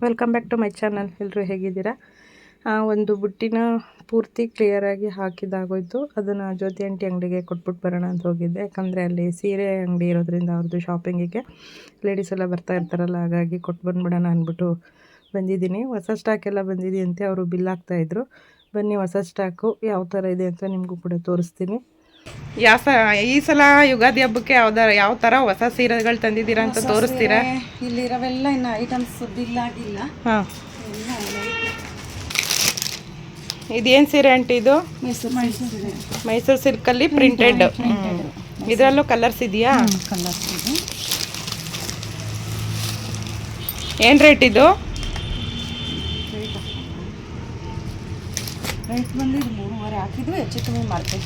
Welcome back to my channel. ಎಲ್ಲರೂ ಹೇಗಿದ್ದೀರಾ? ಒಂದು ಬುಟ್ಟಿನ ಪೂರ್ತಿ ಕ್ಲಿಯರಾಗಿ ಹಾಕಿದಾಗೋಯ್ತು. ಅದನ್ನು ಜ್ಯೋತಿ ಆಂಟಿ ಅಂಗಡಿಗೆ ಕೊಟ್ಬಿಟ್ಟು ಬರೋಣ ಅಂತ ಹೋಗಿದ್ದೆ. ಯಾಕಂದರೆ ಅಲ್ಲಿ ಸೀರೆ ಅಂಗಡಿ ಇರೋದ್ರಿಂದ ಅವ್ರದ್ದು ಶಾಪಿಂಗಿಗೆ ಲೇಡೀಸ್ ಎಲ್ಲ ಬರ್ತಾ ಇರ್ತಾರಲ್ಲ, ಹಾಗಾಗಿ ಕೊಟ್ಟು ಬಂದುಬಿಡೋಣ ಅಂದ್ಬಿಟ್ಟು ಬಂದಿದ್ದೀನಿ. ಹೊಸ ಸ್ಟಾಕ್ ಎಲ್ಲ ಬಂದಿದೆಯಂತೆ, ಅವರು ಬಿಲ್ ಹಾಕ್ತಾಯಿದ್ರು. ಬನ್ನಿ ಹೊಸ ಸ್ಟಾಕು ಯಾವ ಥರ ಇದೆ ಅಂತ ನಿಮಗೂ ಕೂಡ ತೋರಿಸ್ತೀನಿ. ಈ ಸಲ ಯುಗಾದಿ ಹಬ್ಬಕ್ಕೆ ಯಾವ ಥರ ಹೊಸ ಸೀರೆಗಳು ತಂದಿದ್ದೀರಾ ಅಂತ ತೋರಿಸ್ತೀರಾ? ಇಲ್ಲಿರೋವೆಲ್ಲ ಇನ್ನು ಐಟಮ್ಸ್ ಬಿಲ್ ಆಗಿಲ್ಲ. ಹಾಂ, ಇದೇನು ಸೀರೆ ಆಂಟಿ? ಇದು ಮೈಸೂರು ಸಿಲ್ಕಲ್ಲಿ ಪ್ರಿಂಟೆಡ್. ಇದರಲ್ಲೂ ಕಲರ್ಸ್ ಇದೆಯಾ? ಕಲರ್ಸ್ ಇದೆ. ಏನು ರೇಟ್ ಇದು? ರೇಟ್ ಬಂದು 3.5 ಹಾಕಿದ್ವಿ, ಹೆಚ್ಚು ಕಮ್ಮಿ ಮಾಡ್ತೀವಿ.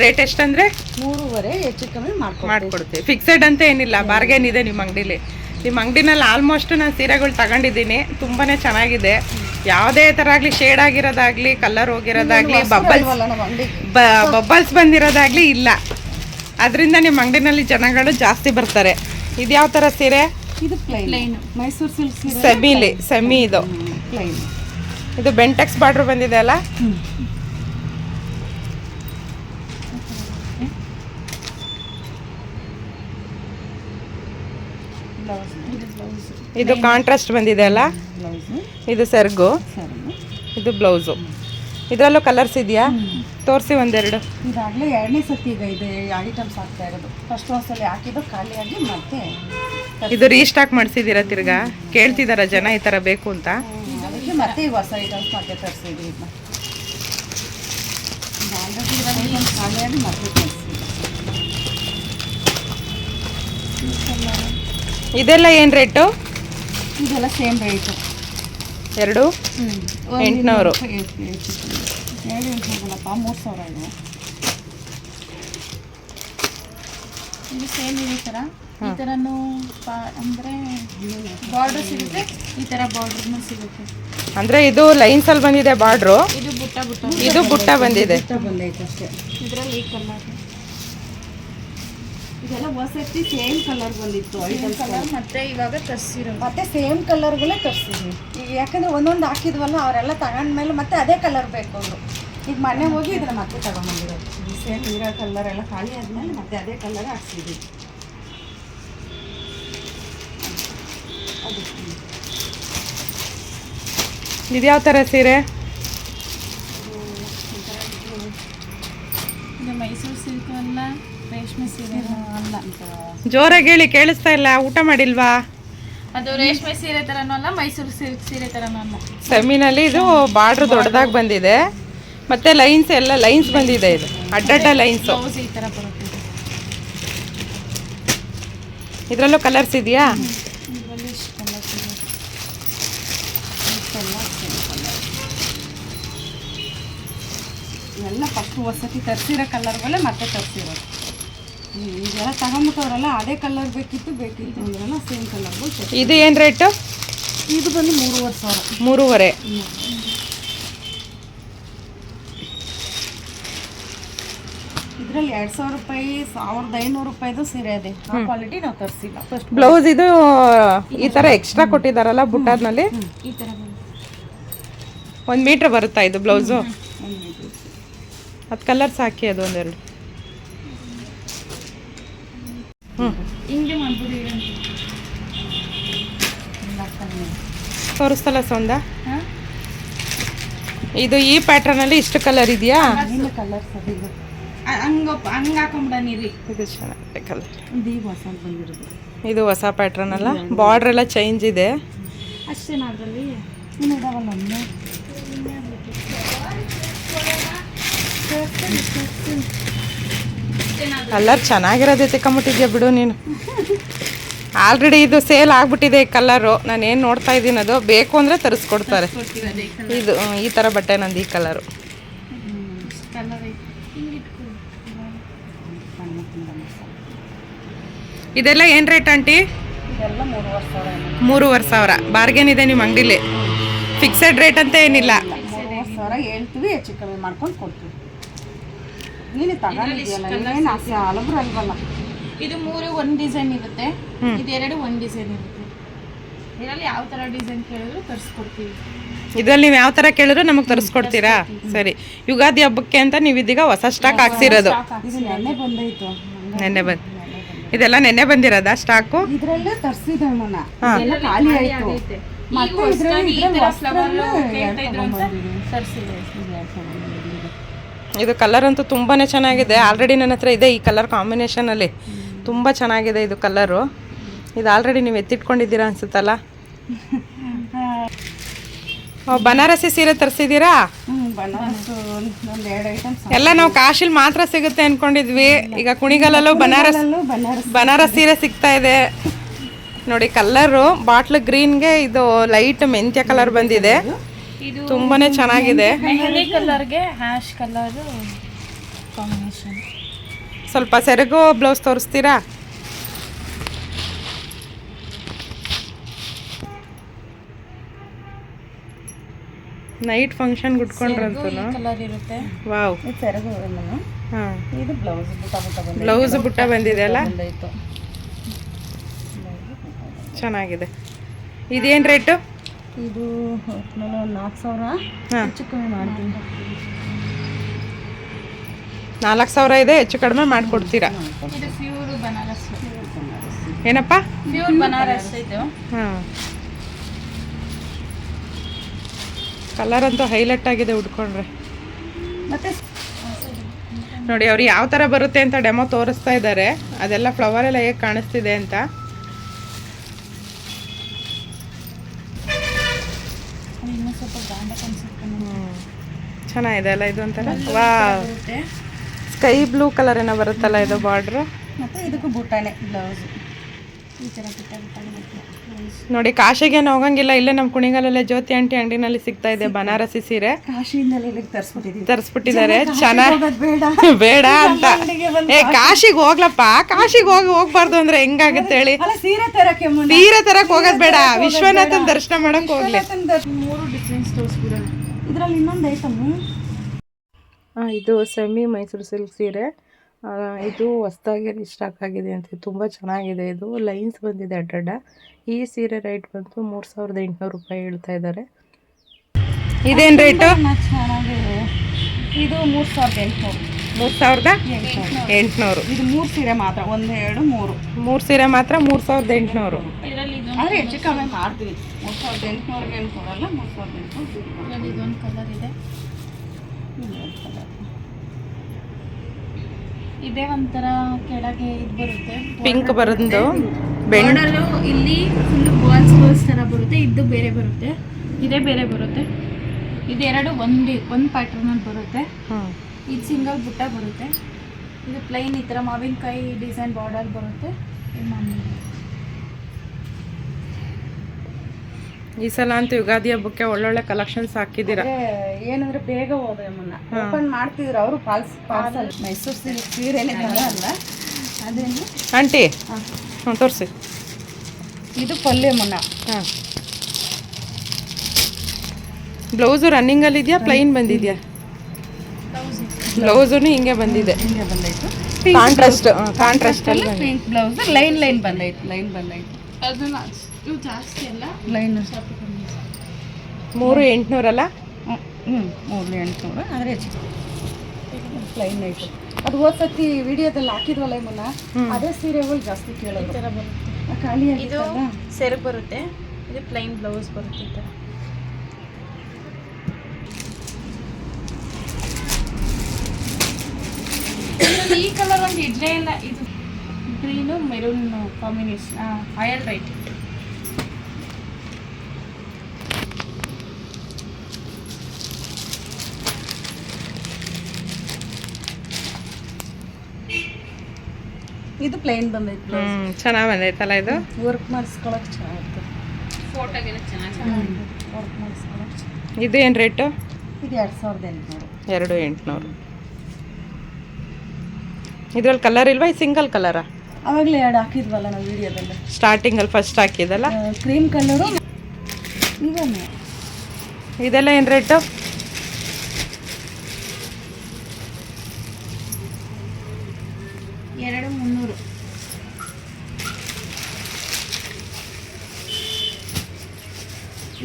ರೇಟ್ ಎಷ್ಟಂದರೆ 3.5, ಹೆಚ್ಚು ಕಮ್ಮಿ ಮಾಡ್ಕೊಡ್ತೀವಿ. ಫಿಕ್ಸೆಡ್ ಅಂತ ಏನಿಲ್ಲ, ಬಾರ್ಗೇನ್ ಇದೆ ನಿಮ್ಮ ಅಂಗಡಿಲಿ. ನಿಮ್ಮ ಅಂಗಡಿನಲ್ಲಿ ಆಲ್ಮೋಸ್ಟ್ ನಾನು ಸೀರೆಗಳು ತಗೊಂಡಿದ್ದೀನಿ, ತುಂಬಾ ಚೆನ್ನಾಗಿದೆ. ಯಾವುದೇ ಥರ ಆಗಲಿ, ಶೇಡ್ ಆಗಿರೋದಾಗಲಿ, ಕಲರ್ ಹೋಗಿರೋದಾಗಲಿ, ಬಬ್ಬಲ್ಸ್ ಬಂದಿರೋದಾಗಲಿ ಇಲ್ಲ. ಅದರಿಂದ ನಿಮ್ಮ ಅಂಗಡಿನಲ್ಲಿ ಜನಗಳು ಜಾಸ್ತಿ ಬರ್ತಾರೆ. ಇದು ಯಾವ ಥರ ಸೀರೆ? ಇದು ಪ್ಲೈನ್ ಮೈಸೂರು ಸಿಲ್ಕ್ ಸೀರೆ, ಸೆಮಿ ಇದು ಪ್ಲೈನ್. ಇದು ಬೆಂಟೆಕ್ಸ್ ಬಾರ್ಡ್ರ್ ಬಂದಿದೆ ಅಲ್ಲ? ಇದು ಕಾಂಟ್ರಾಸ್ಟ್ ಬಂದಿದೆ ಅಲ್ಲ? ಇದು ಸೆರ್ಗು, ಇದು ಬ್ಲೌಸು. ಇದರಲ್ಲೂ ಕಲರ್ಸ್ ಇದೆಯಾ? ತೋರಿಸಿ ಒಂದೆರಡು. ಇದಾಗಲೇ 2ನೇ ಸತಿ ಈಗ ಇದೆ ಐಟಮ್ಸ್ ಆಗ್ತಾ ಇರೋದು. ಫಸ್ಟ್ ಒಂದ್ಸಲಿ ಹಾಕಿದ್ದು ಖಾಲಿಯಾಗಿ ಮತ್ತೆ ಇದು ರೀಸ್ಟಾಕ್ ಮಾಡಿಸಿದ್ದೀರಾ? ತಿರ್ಗಾ ಕೇಳ್ತಿದಾರ ಜನ ಈ ಥರ ಬೇಕು ಅಂತ? ಅದಕ್ಕೆ ಮತ್ತೆ ಈಗ ಹೊಸ ಐಟಮ್ಸ್ ಮತ್ತೆ ತರಿಸಿದ್ವಿ. ಖಾಲಿಯಾಗಿ ಮತ್ತೆ ತರಿಸಿದ್ವಿ. ಇದೆಲ್ಲ ಏನು ರೇಟು? ಇದೆಲ್ಲ ಸೇಮ್ ರೇಟು. 2 800. 3,000 ಇದೆ. ಇದು ಸೇಮ್ ಇದೆ ಥರ. ಈ ಥರನೂ ಅಂದರೆ ಬಾರ್ಡರ್ ಸಿಗುತ್ತೆ, ಈ ಥರ ಬಾರ್ಡ್ರೂ ಸಿಗುತ್ತೆ. ಅಂದರೆ ಇದು ಲೈನ್ಸಲ್ಲಿ ಬಂದಿದೆ ಬಾರ್ಡ್ರು, ಇದು ಇದು ಬುಟ್ಟ ಬಂದಿದೆ. ಬಂದೈತೆ ಅಷ್ಟೇ. ಇದರಲ್ಲಿ ಈ ಕಲರ್, ಇದೆಲ್ಲ ಹೊಸತಿ ಸೇಮ್ ಕಲರ್ ಬಂದಿತ್ತು ಐಟಮ್ಸ್ ಕಲರ್. ಮತ್ತೆ ಇವಾಗ ತರಿಸಿರೋದು ಮತ್ತೆ ಸೇಮ್ ಕಲರ್ಗಳೇ ತರಿಸಿದ್ವಿ. ಈಗ ಯಾಕಂದರೆ ಒಂದೊಂದು ಹಾಕಿದ್ವಲ್ಲ, ಅವರೆಲ್ಲ ತಗೊಂಡ್ಮೇಲೆ ಮತ್ತೆ ಅದೇ ಕಲರ್ ಬೇಕು ಅವರು. ಈಗ ಮನೆ ಹೋಗಿ ಇದನ್ನು ಮತ್ತೆ ತಗೊಂಡ್ಬಂದಿರೋದು. ಸೇಮ್ ಇರೋ ಕಲರ್ ಎಲ್ಲ ಖಾಲಿ ಆದಮೇಲೆ ಮತ್ತೆ ಅದೇ ಕಲರ್ ಹಾಕ್ಸಿದ್ವಿ. ಇದು ಯಾವ ಥರ ಸೀರೆ? ಇದು ಮೈಸೂರು ಸಿಲ್ಕ್ ಅಲ್ಲ, ರೇಷ್ಮೆ ಸೀರೆ ಅಲ್ಲ. ಜೋರಾಗಿ ಹೇಳಿ, ಕೇಳಿಸ್ತಾ ಇಲ್ಲ. ಊಟ ಮಾಡಿಲ್ವಾ? ಅದು ರೇಷ್ಮೆ ಸೀರೆ ಥರನೂ ಅಲ್ಲ, ಮೈಸೂರು ಸಿಲ್ಕ್ ಸೀರೆ ಥರನೂ ಅಲ್ಲ. ಸೆಮಿನಲ್ಲಿ ಇದು ಬಾರ್ಡ್ರ್ ದೊಡ್ಡದಾಗಿ ಬಂದಿದೆ, ಮತ್ತೆ ಲೈನ್ಸ್ ಎಲ್ಲ ಲೈನ್ಸ್ ಬಂದಿದೆ. ಇದು ಅಡ್ಡಡ್ಡ ಲೈನ್ಸು. ಬ್ಲೌಸ್ ಈ ಥರ ಬರುತ್ತೆ. ಇದರಲ್ಲೂ ಕಲರ್ಸ್ ಇದೆಯಾ? ಇದರಲ್ಲಿ ಇಷ್ಟು ಕಲರ್ಸ್ ಇದೆ. ಎಲ್ಲ ಫಸ್ಟ್ ಹೊಸತಿ ತರಿಸಿರೋ ಕಲರ್ಗಳೇ ಮತ್ತೆ ತರಿಸಿರೋದು. ಇದೆಲ್ಲ ತಗೊಂಬಿಟ್ಟವ್ರಲ್ಲ, ಅದೇ ಕಲರ್ ಬೇಕಿತ್ತು ಅಂದ್ರೆಲ್ಲ ಸೇಮ್ ಕಲರ್ಗಳು. ಇದು ಏನು ರೇಟು? ಇದು ಬಂದು 3,500. 3.5. ಇದರಲ್ಲಿ 2,000 ರೂಪಾಯಿ, 1,500 ರೂಪಾಯಿದು ಸೀರೆ ಇದೆ. ಆ ಕ್ವಾಲಿಟಿ ನಾವು ತರಿಸಿಲ್ಲ. ಫಸ್ಟ್ ಬ್ಲೌಸ್ ಇದು ಈ ಥರ ಎಕ್ಸ್ಟ್ರಾ ಕೊಟ್ಟಿದ್ದಾರಲ್ಲ ಬುಟ್ಟಾದ್ನಲ್ಲಿ. ಈ ಥರ 1 ಮೀಟ್ರ್ ಬರುತ್ತಾ ಇದು ಬ್ಲೌಸು? ಅದು ಕಲರ್ಸ್ ಹಾಕಿ ಅದು ಒಂದೆರಡು. ಹಿಂಗೆ ಮಾಡ್ಬಿಡಿ. ತೋರಿಸ್ತಲ್ಲ ಸೌಂದ? ಹಾಂ, ಇದು ಈ ಪ್ಯಾಟ್ರನಲ್ಲಿ ಇಷ್ಟು ಕಲರ್ ಇದೆಯಾ? ಕಲರ್ಸ್ ಅದಿಲ್ಲ. ಹಂಗೆ ಹಾಕೊಂಬಿಡ ನೀರಿ. ಇದು ಚೆನ್ನಾಗಿದೆ ಕಲರ್. ಇದು ಈಗ ಹೊಸ ಬಂದಿರೋದು. ಇದು ಹೊಸ ಪ್ಯಾಟ್ರನ್ ಅಲ್ಲ? ಬಾರ್ಡ್ರ್ ಎಲ್ಲ ಚೇಂಜ್ ಇದೆ ಅಷ್ಟೇನಾ ಅದರಲ್ಲಿ? ಇನ್ನು ಇದಾವಲ್ಲ ಒಮ್ಮೆ. ಕಲರ್ ಚೆನ್ನಾಗಿರೋದೇ ತೆಕೊಂಬಿಟ್ಟಿದ್ಯಾ ಬಿಡು ನೀನು. ಆಲ್ರೆಡಿ ಇದು ಸೇಲ್ ಆಗಿಬಿಟ್ಟಿದೆ ಈ ಕಲರು. ನಾನು ಏನು ನೋಡ್ತಾ ಇದ್ದೀನಿ ಅದು ಬೇಕು ಅಂದರೆ ತರಿಸ್ಕೊಡ್ತಾರೆ. ಇದು ಈ ಥರ ಬಟ್ಟೆ ನಂದು ಈ ಕಲರು. ಇದೆಲ್ಲ ಏನು ರೇಟ್ ಆಂಟಿ? ಇದೆಲ್ಲ 3,500. 3,500. ಬಾರ್ಗೇನ್ ಇದೆ ನಿಮ್ಮ ಅಂಗಡಿಲಿ? ಫಿಕ್ಸೆಡ್ ರೇಟ್ ಅಂತ ಏನಿಲ್ಲ? 3,500 ಹೇಳ್ತೀವಿ, ಹೆಚ್ಚು ಕಮ್ಮಿ ಮಾಡ್ಕೊಂಡು ಕೊಡ್ತೀವಿ. ನೀನು ತಗೊಂಡಿದ್ಯಲ್ಲ, ಏನು ಹಲಬ್ರು ಅಲ್ವಲ್ಲ. ಇದು 3 ಒಂದು ಡಿಸೈನ್ ಇರುತ್ತೆ, ಇದು 2 ಒಂದು ಡಿಸೈನ್ ಇರುತ್ತೆ. ಇದರಲ್ಲಿ ಯಾವ ಥರ ಡಿಸೈನ್ ಕೇಳಿದ್ರು ತರಿಸ್ಕೊಡ್ತೀವಿ. ಇದ್ರಲ್ಲಿ ನೀವು ಯಾವ ಥರ ಕೇಳಿದ್ರು ನಮಗೆ ತರಿಸ್ಕೊಡ್ತೀರಾ? ಸರಿ. ಯುಗಾದಿ ಹಬ್ಬಕ್ಕೆ ಅಂತ ನೀವು ಇದೀಗ ಹೊಸ ಸ್ಟಾಕ್ ಹಾಕ್ಸಿರೋದು? ಇದು ನೆನ್ನೆ ಬಂದೈತು. ನೆನ್ನೆ ಇದೆಲ್ಲ ನೆನ್ನೆ ಬಂದಿರೋದಾ ಸ್ಟಾಕು? ಇದ್ರಲ್ಲೇ ತರ್ಸಿದ್ದೆ ಮುನ್ನ, ಎಲ್ಲ ಖಾಲಿ ಆಯ್ತು. ಮತ್ತೆ ಇದ್ರಲ್ಲಿ ಇದು ಕಲರ್ ಅಂತೂ ತುಂಬಾ ಚೆನ್ನಾಗಿದೆ. ಆಲ್ರೆಡಿ ನನ್ನ ಹತ್ರ ಇದೆ ಈ ಕಲರ್ ಕಾಂಬಿನೇಷನಲ್ಲಿ. ತುಂಬ ಚೆನ್ನಾಗಿದೆ ಇದು ಕಲರು. ಇದು ಆಲ್ರೆಡಿ ನೀವು ಎತ್ತಿಟ್ಕೊಂಡಿದ್ದೀರಾ ಅನ್ಸುತ್ತಲ್ಲ. ಬನಾರಸಿ ಸೀರೆ ತರಿಸಿದ್ದೀರಾ? ಎಲ್ಲ ನಾವು ಕಾಶಿಲ್ ಮಾತ್ರ ಸಿಗುತ್ತೆ ಅನ್ಕೊಂಡಿದ್ವಿ. ಈಗ ಕುಣಿಗಲಲ್ಲೂ ಬನಾರಸ್ ಸೀರೆ ಸಿಗ್ತಾ ಇದೆ ನೋಡಿ. ಕಲರು ಬಾಟ್ಲ್ ಗ್ರೀನ್ಗೆ ಇದು ಲೈಟ್ ಮೆಂತ್ಯ ಕಲರ್ ಬಂದಿದೆ. ತುಂಬಾನೇ ಚೆನ್ನಾಗಿದೆ. ಮೆಹಂದಿ ಕಲರ್ಗೆ ಹ್ಯಾಶ್ ಕಲರ್ ಕಾಂಬಿನೇಷನ್. ಸ್ವಲ್ಪ ಸೆರಗು ಬ್ಲೌಸ್ ತೋರಿಸ್ತೀರಾ? ನೈಟ್ ಫಂಕ್ಷನ್ ಉಟ್ಕೊಂಡ್ರಂತೂ ಕಲರ್ ಇರುತ್ತೆ. ವಾವ್. ಸೆರಗು ಹಾಂ, ಇದು ಬ್ಲೌಸ್ ಬುಟ್ಟ ಬ್ಲೌಸ್ ಬುಟ್ಟ ಬಂದಿದೆ ಅಲ್ಲ, ಬಂದೈತು. ಚೆನ್ನಾಗಿದೆ. ಇದೇನು ರೇಟು? ಇದು 4,000 ಹಾಂ, ಹೆಚ್ಚು ಕಮ್ಮಿ ಮಾಡ್ತೀನಿ. 4,000 ಇದೆ, ಹೆಚ್ಚು ಕಡಿಮೆ ಮಾಡಿಕೊಡ್ತೀರಾ? ಇದು ಪ್ಯೂರ್ ಬನಾರಸ್. ಏನಪ್ಪ? ಪ್ಯೂರ್ ಬನಾರಸ್ ಇದು. ಹಾಂ, ಕಲರ್ ಅಂತೂ ಹೈಲೈಟ್ ಆಗಿದೆ ಉಟ್ಕೊಂಡ್ರೆ. ಮತ್ತೆ ನೋಡಿ ಅವ್ರು ಯಾವ ಥರ ಬರುತ್ತೆ ಅಂತ ಡೆಮೋ ತೋರಿಸ್ತಾ ಇದ್ದಾರೆ. ಅದೆಲ್ಲ ಫ್ಲವರ್ ಎಲ್ಲ ಹೇಗೆ ಕಾಣಿಸ್ತಿದೆ ಅಂತ. ಇನ್ನೂ ಸ್ವಲ್ಪ ಬ್ರ್ಯಾಂಡ್ ಕಾಣಿಸುತ್ತೆ. ಚೆನ್ನಾಗಿದೆ ಅಲ್ಲ ಇದು ಒಂಥರ. ವಾ, ಸ್ಕೈ ಬ್ಲೂ ಕಲರ್ ಏನೋ ಬರುತ್ತಲ್ಲ ಇದು ಬಾರ್ಡ್ರು. ಮತ್ತೆ ಇದಕ್ಕೂ ಬುಟ್ಟಾನೆ ಬ್ಲೌಸ್. ಈ ಥರ ಬುಟ್ಟ ನೋಡಿ ಕಾಶಿಗೇನು ಹೋಗಂಗಿಲ್ಲ, ಇಲ್ಲೇ ನಮ್ಮ ಕುಣಿಗಲಲ್ಲೇ ಜ್ಯೋತಿ ಆಂಟಿ ಅಂಗಡಿನಲ್ಲಿ ಸಿಗ್ತಾ ಇದೆ ಬನಾರಸಿ ಸೀರೆ. ಕಾಶಿಯಿಂದಲೇ ಇಲ್ಲಿಗೆ ತರಿಸ್ಬಿಟ್ಟಿದ್ದಾರೆ. ಚೆನ್ನಾಗಿ ಬೇಡ ಬೇಡ ಅಂತ. ಕಾಶಿಗೆ ಹೋಗ್ಲಪ್ಪ, ಕಾಶಿಗೆ ಹೋಗ್ಬಾರ್ದು ಅಂದ್ರೆ ಹೆಂಗಾಗುತ್ತೆ ಹೇಳಿ? ಅಲ್ಲ, ಸೀರೆ ತರಕ್ಕೆ ಸೀರೆ ತರಕ್ ಹೋಗೋದ್ ಬೇಡ, ವಿಶ್ವನಾಥನ್ ದರ್ಶನ ಮಾಡಕ್ ಹೋಗ್ಲಿ. 3 ಡಿಫ್ರೆನ್ಸ್ ತೋರಿಸ್ಬಿಡೋಣ. ಇದರಲ್ಲಿ ಇನ್ನೊಂದು ಐಟಮು. ಇದು ಸೆಮಿ ಮೈಸೂರು ಸಿಲ್ಕ್ ಸೀರೆ. ಇದು ಹೊಸ್ದಾಗಿ ಸ್ಟಾಕ್ ಆಗಿದೆ ಅಂತ. ತುಂಬ ಚೆನ್ನಾಗಿದೆ. ಇದು ಲೈನ್ಸ್ ಬಂದಿದೆ ಅಡ್ಡಡ್ಡ. ಈ ಸೀರೆ ರೇಟ್ ಬಂತು 3,800 ರೂಪಾಯಿ ಹೇಳ್ತಾ ಇದ್ದಾರೆ. ಇದೇನು ರೇಟು? ಚೆನ್ನಾಗಿದೆ. ಇದು 3,800. 3,800. ಇದು 3 ಸೀರೆ ಮಾತ್ರ, 1 2 3 3 ಸೀರೆ ಮಾತ್ರ 3,800. ಇದರಲ್ಲಿ ಆದರೆ ಹೆಚ್ಚು ಕಮ್ಮಿ ಮಾಡ್ತೀವಿ. 3,800ಗೆ ಏನು ಕೊಡಲ್ಲ. 3,800. ಇದೊಂದು ಕಲರ್ ಇದೆ. ಇದೇ ಒಂಥರ ಕೆಳಗೆ ಇದು ಬರುತ್ತೆ, ಪಿಂಕ್ ಬರೋದು. ಬಾರ್ಡರು ಇಲ್ಲಿ ಫುಲ್ ಬಾಲ್ಸ್ ಥರ ಬರುತ್ತೆ. ಇದು ಬೇರೆ ಬರುತ್ತೆ, ಇದೇ ಬೇರೆ ಬರುತ್ತೆ. ಇದೆರಡು ಒಂದು ಪ್ಯಾಟ್ರನಲ್ಲಿ ಬರುತ್ತೆ. ಇದು ಸಿಂಗಲ್ ಬುಟ್ಟ ಬರುತ್ತೆ. ಇದು ಪ್ಲೈನ್ ಈ ಥರ ಮಾವಿನಕಾಯಿ ಡಿಸೈನ್ ಬಾರ್ಡರ್ ಬರುತ್ತೆ. ಈ ಸಲ ಅಂತೂ ಯುಗಾದಿ ಹಬ್ಬಕ್ಕೆ ಒಳ್ಳೊಳ್ಳೆ ಕಲೆಕ್ಷನ್ಸ್ ಹಾಕಿದ್ದೀರಾ. ಏನಂದ್ರೆ ಬೇಗ ಹೋದ್ರೆ ಮುನ್ನ ಓಪನ್ ಮಾಡ್ತಿದ್ರು ಅವರು. ಪಾರ್ಸಲ್ ಮೈಸೂರು ಸಿಲ್ಕ್ ಸೀರೆನೇ ಅಲ್ಲ ಅದೇನು ಆಂಟಿ? ತೋರಿಸಿ. ಇದು ಪಲ್ಯ ಮುನ್ನ. ಹಾಂ, ಬ್ಲೌಸು ರನ್ನಿಂಗಲ್ಲಿ ಇದೆಯಾ, ಪ್ಲೈನ್ ಬಂದಿದೆಯಾ? ಬ್ಲೌಸು ಹಿಂಗೆ ಬಂದಿದೆ. ಹಿಂಗೆ ಬಂದೈತು. ಕಾಂಟ್ರಾಸ್ಟ್ ಅಲ್ಲಿ ಪಿಂಕ್ ಬ್ಲೌಸ್ ಲೈನ್ ಬಂದೈತು. ಅದನ್ನ ಇವು ಜಾಸ್ತಿ ಅಲ್ಲ, ಲೈನ್ 3,800 ಅಲ್ಲ? 3,800. ಆದರೆ ಹೆಚ್ಚು ಪ್ಲೈನ್ ಐತೆ. ಅದು ಹೋದ್ಸತಿ ವಿಡಿಯೋದಲ್ಲಿ ಹಾಕಿದ್ವಲ್ಲ ಮುನ್ನ, ಅದೇ ಸೀರೆಗಳು ಜಾಸ್ತಿ ಕೇಳೋದು. ಈ ಥರ ಬರುತ್ತೆ. ಖಾಲಿ ಇದು ಸೆರಗು ಬರುತ್ತೆ. ಇದು ಪ್ಲೈನ್ ಬ್ಲೌಸ್ ಬರುತ್ತೆ. ಈ ಥರ ಈ ಕಲರ್ ಒಂದು ಇಡ್ಲೇ ಇಲ್ಲ. ಇದು green maroon combination. Oil right. ಇದು ಪ್ಲೈನ್ ಬಂದೈತೆ. ಚೆನ್ನಾಗಿ ಬಂದೈತಲ್ಲ ಇದು. ವರ್ಕ್ ಮಾಡಿಸ್ಕೊಳಕ್ಕೆ ಚೆನ್ನಾಗಿರ್ತದೆ. ಫೋಟೋಗೆಲ್ಲ ಚೆನ್ನಾಗಿ ವರ್ಕ್ ಮಾಡಿಸ್ಕೊಳಕ್ಕೆ. ಇದು ಏನು ರೇಟು? ಇದು 2,800. 2,800. ಇದ್ರಲ್ಲಿ ಕಲರ್ ಇಲ್ವಾ? ಇದು ಸಿಂಗಲ್ ಕಲರಾ? ಅವಾಗಲೇ 2 ಹಾಕಿದ್ವಲ್ಲ ನಾವು ವಿಡಿಯೋದಲ್ಲಿ. ಸ್ಟಾರ್ಟಿಂಗಲ್ಲಿ ಫಸ್ಟ್ ಹಾಕಿದಲ್ಲ. Cream colour. ಇವನ್ನೇ ಇದೆಲ್ಲ ಏನು ರೇಟು? ಎರಡು 300.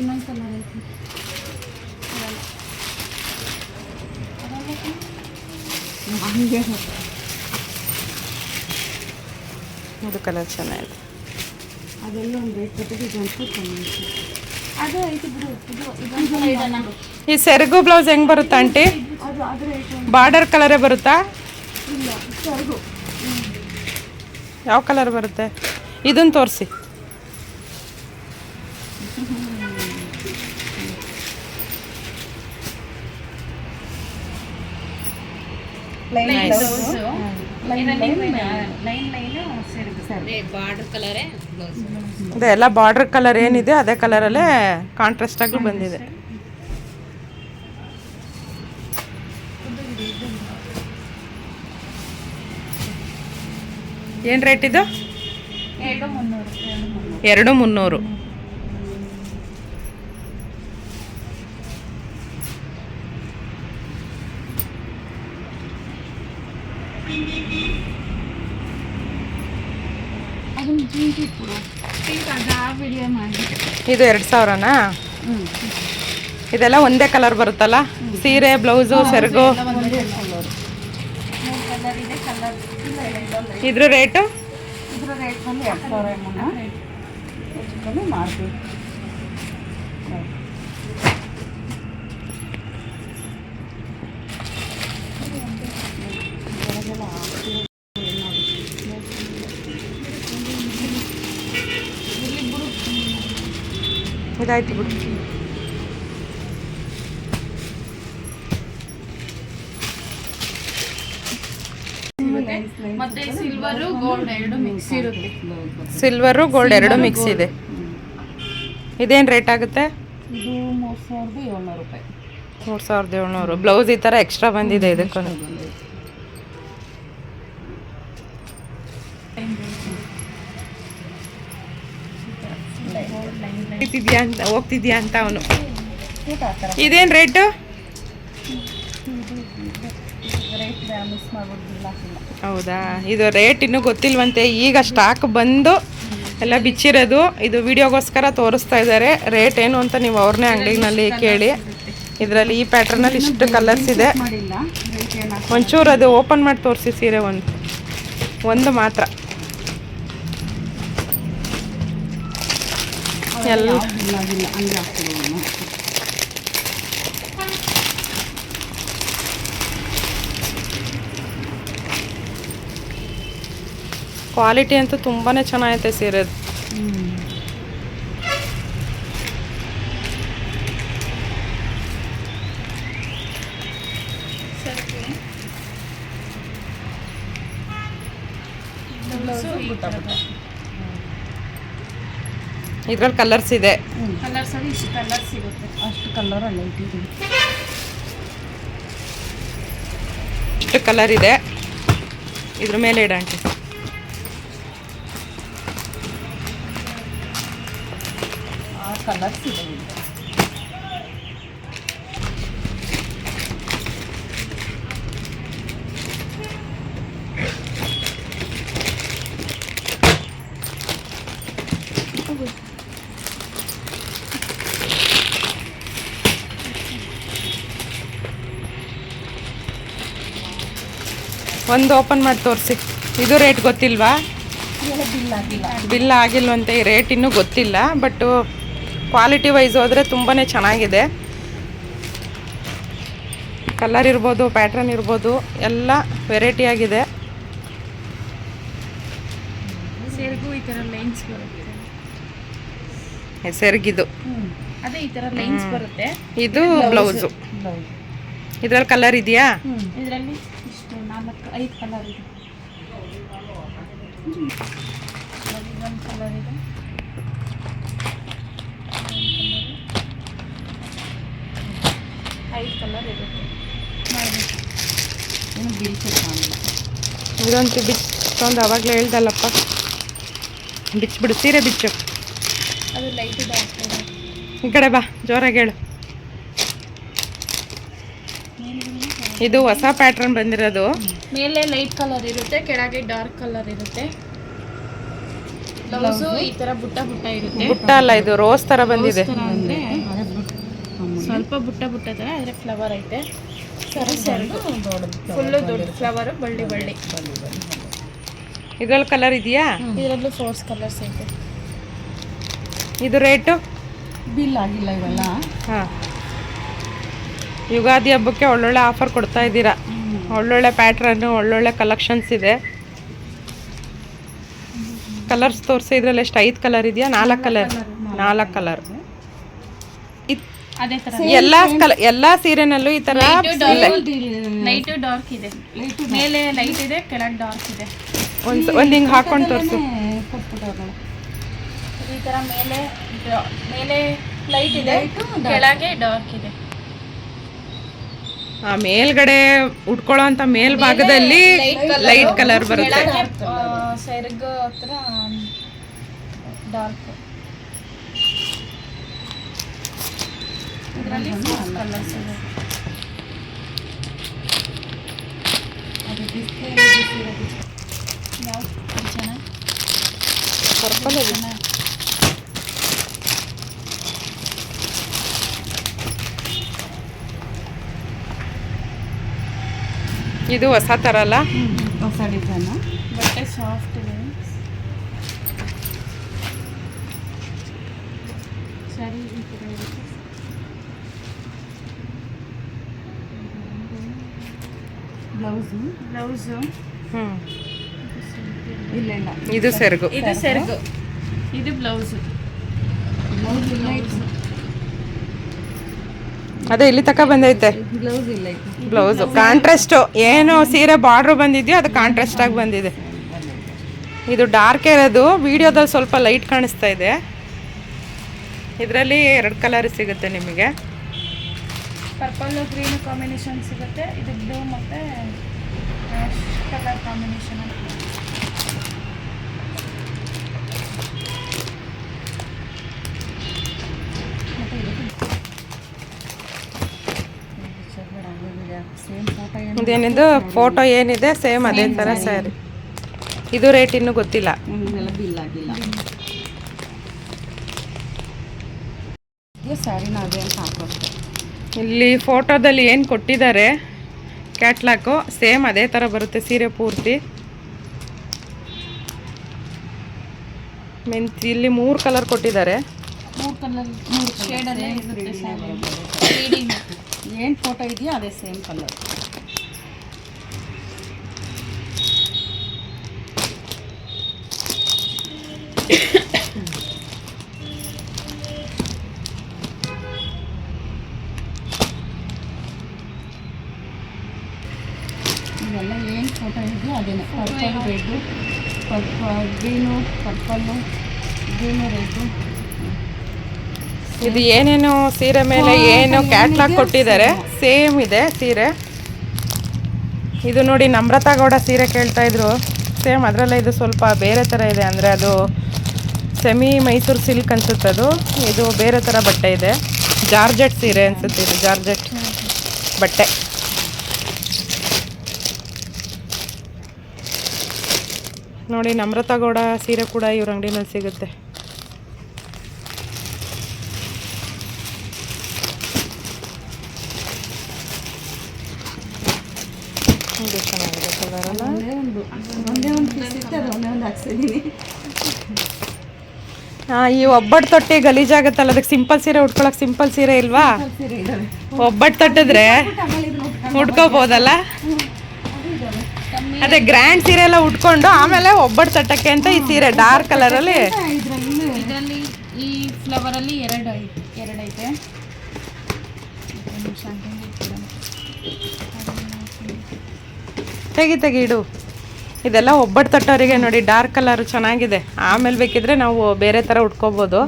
ಇನ್ನೊಂದು ಕಲರ್ ಐತಿ ಇದು ಕಲರ್ ಚೆನ್ನಾಗಿದೆ. ಅದೆಲ್ಲ ಒಂದು ರೇಟ್ ಕೊಟ್ಟಿದ್ದು ಇದು ಒಂಚೂರು ಕಮ್ಮಿ ಐತಿ. ಅದು ಐತಿ ಬಿಡು. ಇದು ಇದನ್ನ ಈ ಸೆರಗು ಬ್ಲೌಸ್ ಹೆಂಗೆ ಬರುತ್ತಾ ಆಂಟಿ? ಅದು ಅದ್ರ ರೇಟ್ ಬಾರ್ಡರ್ ಕಲರೇ ಬರುತ್ತಾ? ಇಲ್ಲ ಸೆರಗು. ಯಾವ ಕಲರ್ ಬರುತ್ತೆ? ಇದನ್ನು ತೋರಿಸಿ. ಅದೇ ಎಲ್ಲ ಬಾರ್ಡರ್ ಕಲರ್ ಏನಿದೆ ಅದೇ ಕಲರಲ್ಲೇ ಕಾಂಟ್ರಾಸ್ಟ್ ಆಗಿ ಬಂದಿದೆ. ಏನು ರೇಟ್ ಇದು? 2,300. ಅದನ್ನು ಜೀನ್ಸಿ ಕೊಡು. ಈಗ ಅದು ಆ ವಿಡಿಯೋ ಮಾಡಿ. ಇದು 2,000ನಾ? ಇದೆಲ್ಲ ಒಂದೇ ಕಲರ್ ಬರುತ್ತಲ್ಲ, ಸೀರೆ ಬ್ಲೌಸು ಸೆರಗು. ಕಲರ್ ಇದೆ ಕಲರ್ ಇಲ್ಲ. ಇದ್ರ ರೇಟು? ಇದ್ರ ರೇಟ್ ಬಂದು 2,000 ಹೆಚ್ಚು ಕಮ್ಮಿ ಮಾಡ್ತೀವಿ. ಇದಾಯ್ತು ಬಿಡು. ಮತ್ತೆ ಸಿಲ್ವರು ಗೋಲ್ಡ್ ಎರಡು ಮಿಕ್ಸ್ ಇರುತ್ತೆ. ಸಿಲ್ವರು ಗೋಲ್ಡ್ ಎರಡು ಮಿಕ್ಸ್ ಇದೆ. ಇದೇನು ರೇಟ್ ಆಗುತ್ತೆ? ಇದು 3,700 ರೂಪಾಯಿ. 3,700. ಬ್ಲೌಸ್ ಈ ಥರ ಎಕ್ಸ್ಟ್ರಾ ಬಂದಿದೆ ಇದಕ್ಕೂ. ಹೋಗ್ತಿದ್ಯಾ ಅಂತ ಅವನು. ಇದೇನು ರೇಟು? Rate miss ಮಾಡ್ಬಿಡ್ತಿಲ್ಲ. ಹೌದಾ, ಇದು ರೇಟ್ ಇನ್ನೂ ಗೊತ್ತಿಲ್ವಂತೆ. ಈಗ ಸ್ಟಾಕ್ ಬಂದು ಎಲ್ಲ ಬಿಚ್ಚಿರೋದು. ಇದು ವಿಡಿಯೋಗೋಸ್ಕರ ತೋರಿಸ್ತಾ ಇದ್ದಾರೆ. ರೇಟ್ ಏನು ಅಂತ ನೀವು ಅವ್ರನ್ನೇ ಅಂಗಡಿನಲ್ಲಿ ಕೇಳಿ. ಇದರಲ್ಲಿ ಈ ಪ್ಯಾಟ್ರನಲ್ಲಿ ಇಷ್ಟು ಕಲರ್ಸ್ ಇದೆ. ಮಾಡಿಲ್ಲ ರೇಟ್ ಏನಾಗ್ತದೆ ಒಂಚೂರು ಅದು ಓಪನ್ ಮಾಡಿ ತೋರಿಸಿ ಸೀರೆ ಒಂದು ಮಾತ್ರ. ಎಲ್ಲ ಇಲ್ಲ ಹಂಗೆ ಆಗ್ತದೆ. ಕ್ವಾಲಿಟಿ ಅಂತೂ ತುಂಬಾ ಚೆನ್ನಾಗೈತೆ ಸೀರೆದು. ಇದ್ರಲ್ಲಿ ಕಲರ್ಸ್ ಇದೆ. ಕಲರ್ಸ್ ಅಲ್ಲಿ ಇಷ್ಟು ಕಲರ್ ಸಿಗುತ್ತೆ. ಅಷ್ಟು ಕಲರ್ ಅಲ್ಲ ಇಟ್ಟಿದ್ದೀವಿ. ಇಷ್ಟು ಕಲರ್ ಇದೆ. ಇದ್ರ ಮೇಲೆ ಇಡ ಆಂಟಿ. ಆ ಕಲರ್ಸ್ ಇದೆ. ಒಂದು ಓಪನ್ ಮಾಡಿ ತೋರಿಸಿ. ಇದು ರೇಟ್ ಗೊತ್ತಿಲ್ವಾ? ಬಿಲ್ ಆಗಿಲ್ವಂತೆ. ಈ ರೇಟ್ ಇನ್ನೂ ಗೊತ್ತಿಲ್ಲ. ಬಟ್ ಕ್ವಾಲಿಟಿ ವೈಸ್ ಹೋದರೆ ತುಂಬಾ ಚೆನ್ನಾಗಿದೆ. ಕಲರ್ ಇರ್ಬೋದು, ಪ್ಯಾಟ್ರನ್ ಇರ್ಬೋದು, ಎಲ್ಲ ವೆರೈಟಿ ಆಗಿದೆ. ಸೆರಗು ಈ ಥರ ಲೈನ್ಸ್ ಬರುತ್ತೆ. ಸೆರಗಿದು ಅದೇ ಈ ಥರ ಲೈನ್ಸ್ ಬರುತ್ತೆ. ಇದು ಬ್ಲೌಸು. ಇದ್ರಲ್ಲಿ ಕಲರ್ ಇದೆಯಾ? ಇದರಲ್ಲಿ ಇಷ್ಟು 4-5 ಕಲರ್ ಇದೆ. ಒಂದು ಕಲರ್ ಇದೆ, 5 ಕಲರ್ ಇರುತ್ತೆ. ಇದಂತೂ ಬಿಚ್ಚೊಂದು ಅವಾಗಲೇ ಹೇಳ್ದಲ್ಲಪ್ಪ. ಬಿಚ್ಚಿಬಿಡು, ಸೀರೆ ಬಿಚ್ಚು. ಅದು ಲೈಟ್ ಇದೆ. ಈ ಕಡೆ ಬಾ, ಜೋರಾಗಿ ಹೇಳು. ಇದು ಹೊಸ ಪ್ಯಾಟ್ರನ್ ಬಂದಿರೋದು. ಮೇಲೆ ಲೈಟ್ ಕಲರ್ ಇರುತ್ತೆ, ಕೆಳಗೆ ಡಾರ್ಕ್ ಕಲರ್ ಇರುತ್ತೆ. ಬ್ಲೌಸು ಈ ತರ ಬುಟ್ಟ ಬುಟ್ಟ ಇರುತ್ತೆ. ಬುಟ್ಟ ಅಲ್ಲ, ಇದು ರೋಸ್ ತರ ಬಂದಿದೆ. ಅಂದ್ರೆ ಸ್ವಲ್ಪ ಬುಟ್ಟ ಬುಟ್ಟ ಥರ ಆದರೆ ಫ್ಲವರ್ ಐತೆ. ಸೆರಗು ಫುಲ್ಲು ದೊಡ್ಡ ಫ್ಲವರು, ಬಳ್ಳಿ ಬಳ್ಳಿ. ಇದ್ರಲ್ಲಿ ಕಲರ್ ಇದೆಯಾ? ಇದರಲ್ಲೂ 4 ಕಲರ್ಸ್ ಐತೆ. ಇದು ರೇಟು? ಬಿಲ್ ಆಗಿಲ್ಲ ಇವೆಲ್ಲ. ಹಾಂ, ಯುಗಾದಿ ಹಬ್ಬಕ್ಕೆ ಒಳ್ಳೊಳ್ಳೆ ಆಫರ್ ಕೊಡ್ತಾ ಇದ್ದೀರಾ. ಒಳ್ಳೊಳ್ಳೆ ಪ್ಯಾಟ್ರನ್ನು, ಒಳ್ಳೊಳ್ಳೆ ಕಲೆಕ್ಷನ್ಸ್ ಇದೆ. ಕಲರ್ಸ್ ತೋರಿಸಿ. ಇದರಲ್ಲಿ ಎಷ್ಟು 5 ಕಲರ್ ಇದೆಯಾ? 4 ಕಲರ್. 4 ಕಲರ್. ಅದೇ ಥರ ಎಲ್ಲ ಸೀರೆನಲ್ಲೂ ಈ ಥರ ಲೈಟು ಡಾರ್ಕ್ ಇದೆ. ಮೇಲೆ ಲೈಟ್ ಇದೆ, ಕೆಳಗೆ ಡಾರ್ಕ್ ಇದೆ. ಒಂದು ಹಿಂಗೆ ಹಾಕೊಂಡು ತೋರಿಸು. ಈ ಥರ ಮೇಲೆ ಲೈಟ್ ಇದೆ, ಕೆಳಗೆ ಡಾರ್ಕ್ ಇದೆ. ಆ ಮೇಲ್ಗಡೆ ಉಟ್ಕೊಳ್ಳೋ ಅಂತ ಮೇಲ್ಭಾಗದಲ್ಲಿ ಲೈಟ್ ಕಲರ್ ಬರುತ್ತೆ. ಕೆಳಗೆ ಸೆರಗು ಹತ್ರ ಡಾರ್ಕ್. ಇದರಲ್ಲಿ 4 ಕಲರ್ಸ್ ಇದೆ. ಯಾವ ಚೆನ್ನಾಗಿ ಪರ್ಪಲ್ ಇದೆ. ಇದು ಹೊಸ ಥರ ಅಲ್ಲ? ಹೊಸ ಡಿಸೈನ್. ಬಟ್ಟೆ ಸಾಫ್ಟ್ ಇದೆ. ಸರಿ, ಈ ಥರ ಇರುತ್ತೆ. ಬ್ಲೌಸು ಹ್ಞೂ, ಇಲ್ಲ ಇಲ್ಲ, ಇದು ಸೆರಗು. ಇದು ಸೆರಗು, ಇದು ಬ್ಲೌಸು. ಬ್ಲೌಸ್ ಇಲ್ಲ, ಅದೇ ಇಲ್ಲಿ ತಕ ಬಂದೈತೆ ಬ್ಲೌಸ್ ಇಲ್ಲ. Blouse contrast. ಏನು ಸೀರೆ ಬಾರ್ಡ್ರ್ ಬಂದಿದೆಯೋ ಅದು ಕಾಂಟ್ರಾಸ್ಟ್ ಆಗಿ ಬಂದಿದೆ. ಇದು ಡಾರ್ಕ್ ಇರೋದು, ವಿಡಿಯೋದಲ್ಲಿ ಸ್ವಲ್ಪ ಲೈಟ್ ಕಾಣಿಸ್ತಾ ಇದೆ. ಇದರಲ್ಲಿ 2 ಕಲರ್ ಸಿಗುತ್ತೆ ನಿಮಗೆ. ಪರ್ಪಲ್ ಗ್ರೀನ್ ಕಾಂಬಿನೇಷನ್ ಸಿಗುತ್ತೆ. ಇದು ಬ್ಲೂ ಮತ್ತು ಆ್ಯಶ್ ಕಲರ್ ಕಾಂಬಿನೇಷನ್. ಇದೇನಿದು ಫೋಟೋ ಏನಿದೆ ಸೇಮ್ ಅದೇ ಥರ ಸ್ಯಾರಿ. ಇದು ರೇಟ್ ಇನ್ನೂ ಗೊತ್ತಿಲ್ಲ. ಇದೆಲ್ಲ ಬಿಲ್ ಆಗಿಲ್ಲ. ಇದು ಸ್ಯಾರಿನ ಅದೇ ಅಂತ ಹಾಕೋದು. ಇಲ್ಲಿ ಫೋಟೋದಲ್ಲಿ ಏನು ಕೊಟ್ಟಿದ್ದಾರೆ ಕ್ಯಾಟ್ಲಾಕು ಸೇಮ್ ಅದೇ ಥರ ಬರುತ್ತೆ ಸೀರೆ ಪೂರ್ತಿ. ಮೆಂತಿ ಇಲ್ಲಿ 3 ಕಲರ್ ಕೊಟ್ಟಿದ್ದಾರೆ. 3 ಕಲರ್ 3 ಶೇಡಲ್ಲೇ ಇರುತ್ತೆ ಸ್ಯಾರಿ. ಏನು ಫೋಟೋ ಇದೆಯೋ ಅದೇ ಸೇಮ್ ಕಲರ್. ಇವೆಲ್ಲ ಏನು ಫೋಟೋ ಇದೆಯೋ ಅದೇನೆ. Purple red, green, purple, green, red. ಇದು ಏನೇನು ಸೀರೆ ಮೇಲೆ ಏನು ಕ್ಯಾಟ್ಲಾಗ್ ಕೊಟ್ಟಿದ್ದಾರೆ ಸೇಮ್ ಇದೆ ಸೀರೆ. ಇದು ನೋಡಿ, ನಮ್ರತಾ ಗೌಡ ಸೀರೆ ಕೇಳ್ತಾ ಇದ್ರು, ಸೇಮ್ ಅದರಲ್ಲೇ ಇದು ಸ್ವಲ್ಪ ಬೇರೆ ಥರ ಇದೆ. ಅಂದರೆ ಅದು ಸೆಮಿ ಮೈಸೂರು ಸಿಲ್ಕ್ ಅನ್ಸುತ್ತೆ. ಅದು ಇದು ಬೇರೆ ಥರ ಬಟ್ಟೆ ಇದೆ. ಜಾರ್ಜೆಟ್ ಸೀರೆ ಅನ್ಸುತ್ತೆ. ಇದು ಜಾರ್ಜೆಟ್ ಬಟ್ಟೆ. ನೋಡಿ, ನಮ್ರತಾ ಗೌಡ ಸೀರೆ ಕೂಡ ಇವ್ರ ಅಂಗಡಿನಲ್ಲಿ ಸಿಗುತ್ತೆ. ಚೆನ್ನಾಗಿದೆ ಕಲರ್ ಅಲ್ಲ? ಒಂದೇ ಒಂದು ಪೀಸ್ ಇತ್ತು, ಅದು ಒಂದೇ ಒಂದು ಹಾಕ್ಸಿದ್ದೀನಿ. ಈ ಒಬ್ಬಟ್ಟು ತೊಟ್ಟಿ ಗಲೀಜಾಗುತ್ತಲ್ಲ, ಅದಕ್ಕೆ ಸಿಂಪಲ್ ಸೀರೆ ಉಟ್ಕೊಳಕ್ಕೆ ಸಿಂಪಲ್ ಸೀರೆ ಇಲ್ವಾ? ಸೀರೆ ಇದ್ದಾವೆ. ಒಬ್ಬಟ್ಟು ತೊಟ್ಟಿದ್ರೆ ಉಟ್ಕೋಬೋದಲ್ಲ. ಅದೇ ಗ್ರ್ಯಾಂಡ್ ಸೀರೆ ಎಲ್ಲ ಉಟ್ಕೊಂಡು ಆಮೇಲೆ ಒಬ್ಬಟ್ಟು ತಟ್ಟಕ್ಕೆ ಅಂತ ಈ ಸೀರೆ ಡಾರ್ಕ್ ಕಲರಲ್ಲಿ. ಇದರಲ್ಲಿ ಈ ಫ್ಲವರಲ್ಲಿ 2 ಐತೆ. ತೆಗಿ ಇಡು. ಇದೆಲ್ಲ ಒಬ್ಬಟ್ಟು ತಟ್ಟೋರಿಗೆ ನೋಡಿ, ಡಾರ್ಕ್ ಕಲರ್ ಚೆನ್ನಾಗಿದೆ. ಆಮೇಲೆ ಬೇಕಿದ್ರೆ ನಾವು ಬೇರೆ ಥರ ಉಟ್ಕೋಬೋದು.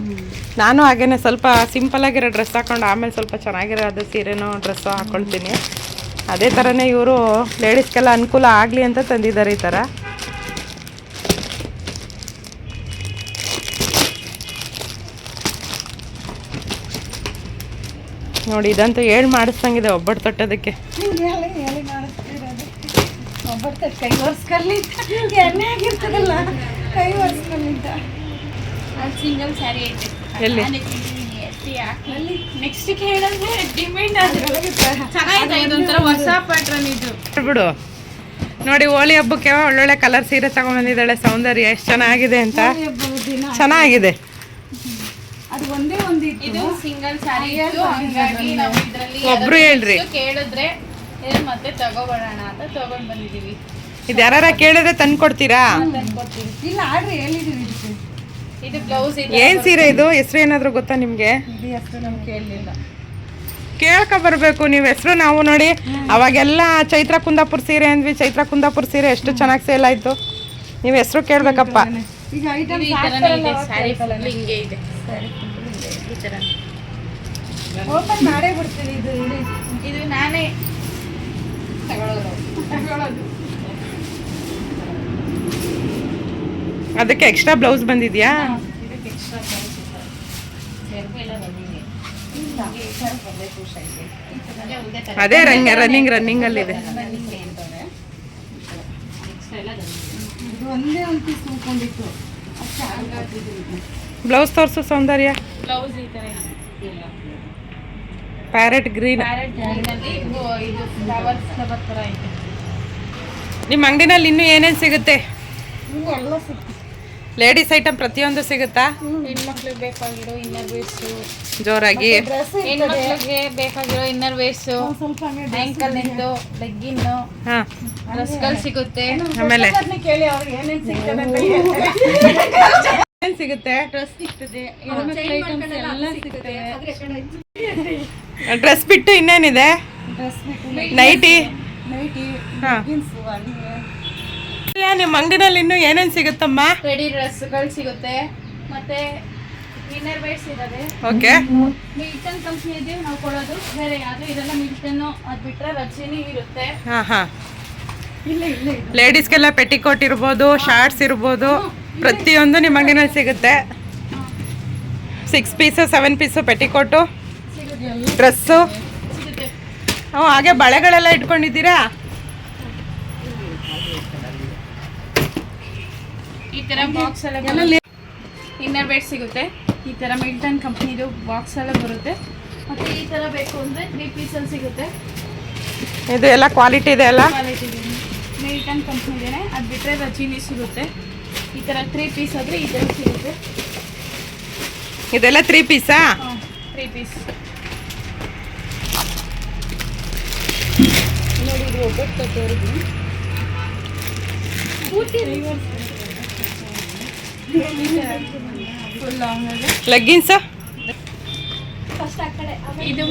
ನಾನು ಹಾಗೇನೆ ಸ್ವಲ್ಪ ಸಿಂಪಲಾಗಿರೋ ಡ್ರೆಸ್ ಹಾಕೊಂಡು ಆಮೇಲೆ ಸ್ವಲ್ಪ ಚೆನ್ನಾಗಿರೋ ಅದು ಸೀರೆನೋ ಡ್ರೆಸ್ಸು ಹಾಕ್ಕೊಳ್ತೀನಿ. ಅದೇ ಥರನೇ ಇವರು ಲೇಡೀಸ್ಗೆಲ್ಲ ಅನುಕೂಲ ಆಗಲಿ ಅಂತ ತಂದಿದ್ದಾರೆ ಈ ಥರ. ನೋಡಿ, ಇದಂತೂ ಮಾಡಿಸ್ದಂಗಿದೆ ಒಬ್ಬಟ್ಟು ತೊಟ್ಟೋದಕ್ಕೆ. ಒಬ್ಬಟ್ಟು ಕೈ ಒರೆಸ್ಕೊಳ್ಳಿಂದ ಎಣ್ಣೆ ಆಗಿರ್ತದಲ್ಲ, ಕೈ ಒರೆಸ್ಕೊಳ್ಳಿಂದ. ಸಿಂಗಲ್ ಸ್ಯಾರಿ ಐತೆ. ಎಲ್ಲಿ? ನೆಕ್ಸ್ಟ್ ಕೇಳಿದ್ರೆ ಡಿಮ್ಯಾಂಡ್ ಚೆನ್ನಾಗಿದೆ. ಇದೊಂಥರ ಹೊಸ ಪ್ಯಾಟ್ರನ್ ಇದು. ಬಿಡು ನೋಡಿ, ಹೋಳಿ ಹಬ್ಬಕ್ಕೆ ಒಳ್ಳೊಳ್ಳೆ ಕಲರ್ ಸೀರೆ ತಗೊಂಡ್ಬಂದಿದ್ದಾಳೆ ಸೌಂದರ್ಯ. ಎಷ್ಟು ಚೆನ್ನಾಗಿದೆ ಅಂತ. ಚೆನ್ನಾಗಿದೆ. ಅದು ಒಂದೇ ಒಂದು ಇದು ಸಿಂಗಲ್ ಸ್ಯಾರಿ ಇತ್ತು, ಹಾಗಾಗಿ ನಾವು ಇದರಲ್ಲಿ ಒಬ್ರು ಹೇಳ್ರಿ ಕೇಳಿದ್ರೆ ಇದು ಮತ್ತೆ ತಗೋಬರೋಣ ಅಂತ ತಗೊಂಡ್ ಬಂದಿದೀವಿ. ಇದು ಯಾರ ಕೇಳಿದ್ರೆ ತಂದು ಕೊಡ್ತೀರಾ? ಇಲ್ಲ ಆರ್ಡ್ರ್ ಹೇಳಿದೀವಿ ಇದಕ್ಕೆ. ಇದು ಬ್ಲೌಸ್ ಏನ್ ಸೀರೆ ಇದು? ಹೆಸರು ಏನಾದ್ರು ಗೊತ್ತಾ ನಿಮ್ಗೆ? ಇದು ಹೆಸರು ನಮ್ಗೆ ಕೇಳಲಿಲ್ಲ. ಕೇಳ್ಕ ಬರ್ಬೇಕು ನೀವು ಹೆಸರು. ನಾವು ನೋಡಿ ಅವಾಗೆಲ್ಲ ಚೈತ್ರ ಕುಂದಾಪುರ ಸೀರೆ ಅಂದ್ವಿ. ಚೈತ್ರ ಕುಂದಾಪುರ ಸೀರೆ ಎಷ್ಟು ಚೆನ್ನಾಗಿ ಸೇಲ್ ಆಯ್ತು. ನೀವು ಹೆಸರು ಕೇಳ್ಬೇಕಪ್ಪ. ಈಗ ಐಟಮ್ ಹಿಂಗೆ ಇದೆ. ಈ ತರ ಓಪನ್ ಮಾಡೇ ಬಿಡ್ತೀವಿ. ಇದು ನಾನೇ ತಗೊಳ್ಳೋದು. ಅದಕ್ಕೆ ಎಕ್ಸ್ಟ್ರಾ ಬ್ಲೌಸ್ ಬಂದಿದ್ಯಾ? ಇದಕ್ಕೆ ಎಕ್ಸ್ಟ್ರಾ ಬ್ಲೌಸ್ ಎಲ್ಲ ಬಂದಿದೆ. ಅದೇ ರನ್ನಿಂಗ್ ಅಲ್ಲಿದೆ. ಇದು ಒಂದೇ ಒಂದು ಪೀಸ್ ಉಳ್ಕೊಂಡಿತ್ತು. ಬ್ಲೌಸ್ ತೋರಿಸು ಸೌಂದರ್ಯ. ಬ್ಲೌಸ್ ಈ ತರ ಪ್ಯಾರೆಟ್ ಗ್ರೀನ್. ಇದು ಫ್ಲವರ್ಸ್ ತರ ಇದೆ. ನಿಮ್ಮ ಅಂಗಡಿನಲ್ಲಿ ಇನ್ನೂ ಏನೇನು ಸಿಗುತ್ತೆ? ಎಲ್ಲ ಸಿಕ್ತು. ಲೇಡೀಸ್ ಐಟಮ್ ಪ್ರತಿಯೊಂದು ಸಿಗುತ್ತಾ? ಹೆಣ್ಮಕ್ಳಿಗೆ ಬೇಕಾಗಿರೋ ಇನ್ನರ್ ವೇರ್ಸು ಜೋರಾಗಿ. ಹೆಣ್ಮಕ್ಳಿಗೆ ಬೇಕಾಗಿರೋ ಇನ್ನರ್ ವೇರ್ಸು, ಸ್ವಲ್ಪ ಆಂಕಲ್ ನಿಂದು, ಲೆಗ್ಗಿನ್ನು, ಹಾ, ಡ್ರೆಸ್ಗಳು ಸಿಗುತ್ತೆ. ಆಮೇಲೆ ಕೇಳಿ ಅವ್ರಿಗೆ ಏನೇನು ಸಿಗ್ತದೆ ಅಂತ ಏನ್ ಸಿಗುತ್ತೆ? ಡ್ರೆಸ್ ಸಿಗ್ತದೆ, ಎಲ್ಲ ಸಿಗುತ್ತೆ. ಡ್ರೆಸ್ ಬಿಟ್ಟು ಇನ್ನೇನಿದೆ? ಡ್ರೆಸ್ ಬಿಟ್ಟು ನೈಟಿ. ಹಾ. ಜೀನ್ಸು ಅಲ್ಲಿ ನಿಮ್ಮ ಅಂಗಡಿನಲ್ಲಿ ಇನ್ನೂ ಏನೇನು ಸಿಗುತ್ತಮ್ಮ? ರೆಡಿ ಡ್ರೆಸ್ಗಳು ಸಿಗುತ್ತೆ, ಮತ್ತೆ ಇನ್ನರ್ ವೇರ್ಸ್ ಇದಾವೆ. ಓಕೆ. ಮಿಲ್ಟನ್ ಕಂಪ್ನಿ ಇದೆ ನಾವು ಕೊಡೋದು. ಬೇರೆ ಯಾವುದು ಇದೆಲ್ಲ ಮಿಲ್ಟನ್ನು. ಅದು ಬಿಟ್ಟರೆ ರಜಿನಿ ಇರುತ್ತೆ. ಹಾ ಹಾ. ಲೇಡೀಸ್ಗೆಲ್ಲ ಪೆಟಿಕೋಟ್ ಇರ್ಬೋದು, ಶಾರ್ಟ್ಸ್ ಇರ್ಬೋದು, ಪ್ರತಿಯೊಂದು ನಿಮ್ಮ ಅಂಗಡಿನಲ್ಲಿ ಸಿಗುತ್ತೆ. 6 ಪೀಸು 7 ಪೀಸು ಪೆಟಿಕೋಟು, ಡ್ರೆಸ್ಸು. ಸಿಗುತ್ತೆ. ಹಾಗೆ ಬಳೆಗಳೆಲ್ಲ ಇಟ್ಕೊಂಡಿದ್ದೀರಾ? ಈ ತರ ಬಾಕ್ಸ್ ಎಲ್ಲ ಇನ್ನರ್ ವೇರ್ ಸಿಗುತ್ತೆ. ಈ ತರ ಮಿಲ್ಟನ್ ಕಂಪ್ನಿದು ಬಾಕ್ಸ್ ಎಲ್ಲ ಬರುತ್ತೆ. ಮತ್ತೆ ಈ ತರ ಬೇಕು ಅಂದ್ರೆ 3 ಪೀಸಲ್ಲಿ ಸಿಗುತ್ತೆ. ಇದು ಎಲ್ಲ ಕ್ವಾಲಿಟಿ ಇದೆ ಅಲ್ಲ? ಕ್ವಾಲಿಟಿ ಮಿಲ್ಟನ್ ಕಂಪ್ನಿದೇನೆ. ಅದು ಬಿಟ್ಟರೆ ರಜಿನಿ ಸಿಗುತ್ತೆ. ಈ ತರ 3 ಪೀಸ್ ಆದ್ರೆ ಈ ತರ ಸಿಗುತ್ತೆ. ಇದೆಲ್ಲ 3 ಪೀಸಾ? 3 ಪೀಸ್ ನೋಡಿ. ಇದು ಒಬ್ಬಟ್ಟು ತೋರಿದ್ವಿ. ಫುಲ್ ಲಾಂಗ್ ಇದೆ. ಲೆಗ್ಗಿನ್ಸ್. ಇದು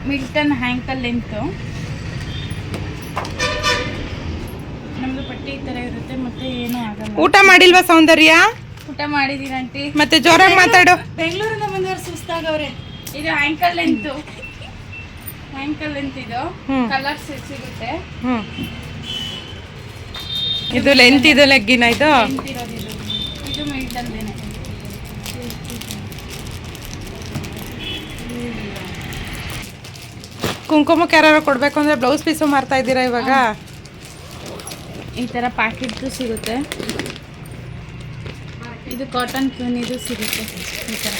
ಮಿಲ್ಟನ್ ಹ್ಯಾಂಕಲ್ ಲೆಂತು. ನಮ್ದು ಪಟ್ಟಿ ಈ ತರ ಇರುತ್ತೆ. ಮತ್ತೆ ಏನೂ ಆಗಲ್ಲ. ಊಟ ಮಾಡಿಲ್ವಾ ಸೌಂದರ್ಯ? ಊಟ ಮಾಡಿದೀನಿ ಆಂಟಿ. ಮತ್ತೆ ಜೋರಾಗಿ ಮಾತಾಡು. ಬೆಂಗಳೂರಿಂದ ಬಂದವ್ರು ಸುಸ್ತಾಗವ್ರೆ. ಇದು ಆಂಕಲ್ ಲೆಂತ್. ಆಂಕಲ್ ಲೆಂತ್ ಇದು ಹ್ಮ್. ಕಲರ್ ಸಿಗುತ್ತೆ. ಹ್ಮ್. ಇದು ಲೆಂತ್, ಇದು ಲೆಗ್ಗಿನ. ಇದು ಲೆಂತ್ ಇರೋದು ಇದು. ಇದು ಮಿಲ್ಟನ್ದೇನೆ. ಕುಂಕುಮಕ್ಕೆ ಯಾರು ಕೊಡಬೇಕು ಅಂದರೆ ಬ್ಲೌಸ್ ಪೀಸು ಮಾರ್ತಾ ಇದ್ದೀರಾ ಇವಾಗ? ಈ ಥರ ಪ್ಯಾಕೆಟ್ದು ಸಿಗುತ್ತೆ. ಇದು ಕಾಟನ್ ಕ್ಯೂನ್ ಇದು ಸಿಗುತ್ತೆ. ಈ ಥರ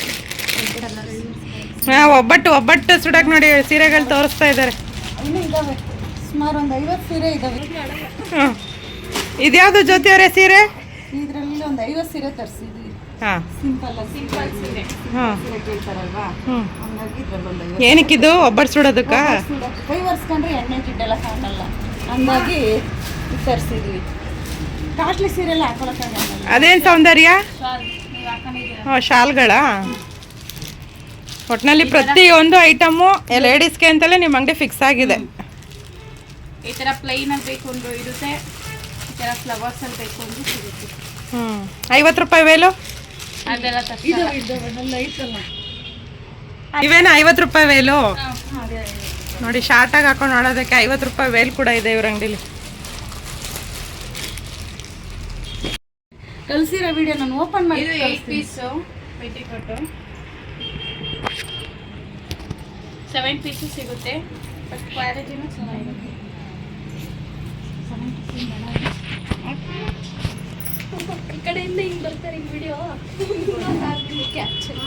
ಹಾಂ, ಒಬ್ಬಟ್ಟು ಸುಡಕ್ಕೆ ನೋಡಿ ಸೀರೆಗಳು ತೋರಿಸ್ತಾ ಇದ್ದಾರೆ. ಇನ್ನೂ ಇದಾವೆ ಸುಮಾರು ಒಂದು 50 ಸೀರೆ ಇದಾವೆ. ಹಾಂ, ಇದ್ಯಾವುದು ಜ್ಯೋತಿಯವರೇ ಸೀರೆ? ಇದರಲ್ಲಿ ಒಂದು 50 ಸೀರೆ ತರಿಸಿದ್ವಿ. ಹಾಂ ಸಿಂಪಲ್ ಸೀರೆ. ಹಾಂ. ಸೀರೆ ಕೇಳ್ತಾರಲ್ವಾ, ಹ್ಞೂ. ಹಂಗಾಗಿ ಇದ್ರಲ್ಲಿ ಒಂದು 50 ಏನಕ್ಕಿದು? ಒಬ್ಬಟ್ಟು ಸುಡೋದಕ್ಕಾ? ಕೈ ಒರೆಸ್ಕೊಂಡ್ರೆ ಎಣ್ಣೆ ಜಿಡ್ಡೆಲ್ಲ ಕಾಣಲ್ಲ, ಹಂಗಾಗಿ ತರಿಸಿದ್ವಿ. ಕಾಸ್ಟ್ಲಿ ಸೀರೆ ಎಲ್ಲ ಹಾಕೊಳಕ್ಕಾಗಲ್ಲ. ಅದೇನು ಸೌಂದರ್ಯ? ಶಾಲ್ ನೀವು ಹಾಕೊಂಡಿದ್ದೀರಾ? ಹಾಂ, ಶಾಲ್ಗಳ. ಒಟ್ಟಿನಲ್ಲಿ ಪ್ರತಿಯೊಂದು ಐಟಮು ಲೇಡೀಸ್ಗೆ ಅಂತಲೇ ನಿಮ್ಮ ಅಂಗಡಿ ಫಿಕ್ಸ್ ಆಗಿದೆ. ಈ ಥರ ಪ್ಲೈನಲ್ಲಿ ಬೇಕು ಅಂದರೂ ಇರುತ್ತೆ. ಈ ಥರ ಫ್ಲವರ್ಸಲ್ಲಿ ಬೇಕು ಅಂದರೂ ಸಿಗುತ್ತೆ. 50 ರೂಪಾಯಿ ವೇಲು? ಅದೆಲ್ಲ ಇವೇನು 50 ರೂಪಾಯಿ ವೇಲು? ಅದೇ ನೋಡಿ, ಶಾರ್ಟಾಗಿ ಹಾಕೊಂಡು ನೋಡೋದಕ್ಕೆ 50 ರೂಪಾಯಿ ವೇಲ್ ಕೂಡ ಇದೆ ಇವ್ರ ಅಂಗಡಿಲಿ. ಕಳ್ಸಿರೋ ವಿಡಿಯೋ ನಾನು ಓಪನ್ ಮಾಡಿ. ಇದು 8 ಪೀಸು ಪೆಟಿಕೋಟು. 7 ಪೀಸು ಸಿಗುತ್ತೆ. ಬಟ್ ಕ್ವಾಲಿಟಿನೂ ಚೆನ್ನಾಗಿರುತ್ತೆ. ಈ ಕಡೆಯಿಂದ ಹಿಂಗೆ ಬರ್ತಾರೆ ಈ ವಿಡಿಯೋ ಕ್ಯಾಪ್ಚರ್.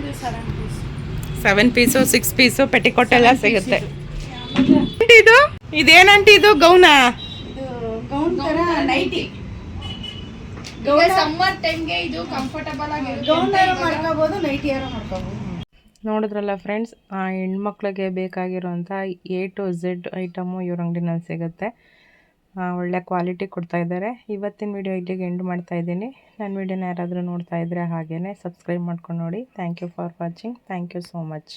ಇದು 7 ಪೀಸ್ 7 ಪೀಸು 6 ಪೀಸು ಪೆಟಿಕೋಟ್ ಎಲ್ಲ ಸಿಗುತ್ತೆ. ಇದು ಇದೇನಂಟಿ ಇದು ಗೌನಾ? ಇದು ಗೌನ್ ತರ ನೈಟಿ. ಈಗ ಸಮ್ಮರ್ ಟೈಮ್ಗೆ ಇದು ಕಂಫರ್ಟಬಲ್ ಆಗಿರುತ್ತೆ. ಗೌನ್ ಯಾರು ಮಾಡ್ಕೋಬೋದು, ನೈಟಿ ಯಾರು ಮಾಡ್ಕೋಬೋದು. ನೋಡಿದ್ರಲ್ಲ ಫ್ರೆಂಡ್ಸ್, ಹೆಣ್ಮಕ್ಳಿಗೆ ಬೇಕಾಗಿರೋಂಥ A to Z ಐಟಮು ಇವ್ರ ಅಂಗಡಿನಲ್ಲಿ ಸಿಗುತ್ತೆ. ಒಳ್ಳೆ ಕ್ವಾಲಿಟಿ ಕೊಡ್ತಾ ಇದ್ದಾರೆ. ಇವತ್ತಿನ ವಿಡಿಯೋ ಇಲ್ಲಿಗೆ ಎಂಡ್ ಮಾಡ್ತಾ ಇದ್ದೀನಿ. ನನ್ನ ವಿಡಿಯೋನ ಯಾರಾದರೂ ನೋಡ್ತಾ ಇದ್ದರೆ ಹಾಗೇ ಸಬ್ಸ್ಕ್ರೈಬ್ ಮಾಡ್ಕೊಂಡು ನೋಡಿ. Thank you for watching. Thank you so much.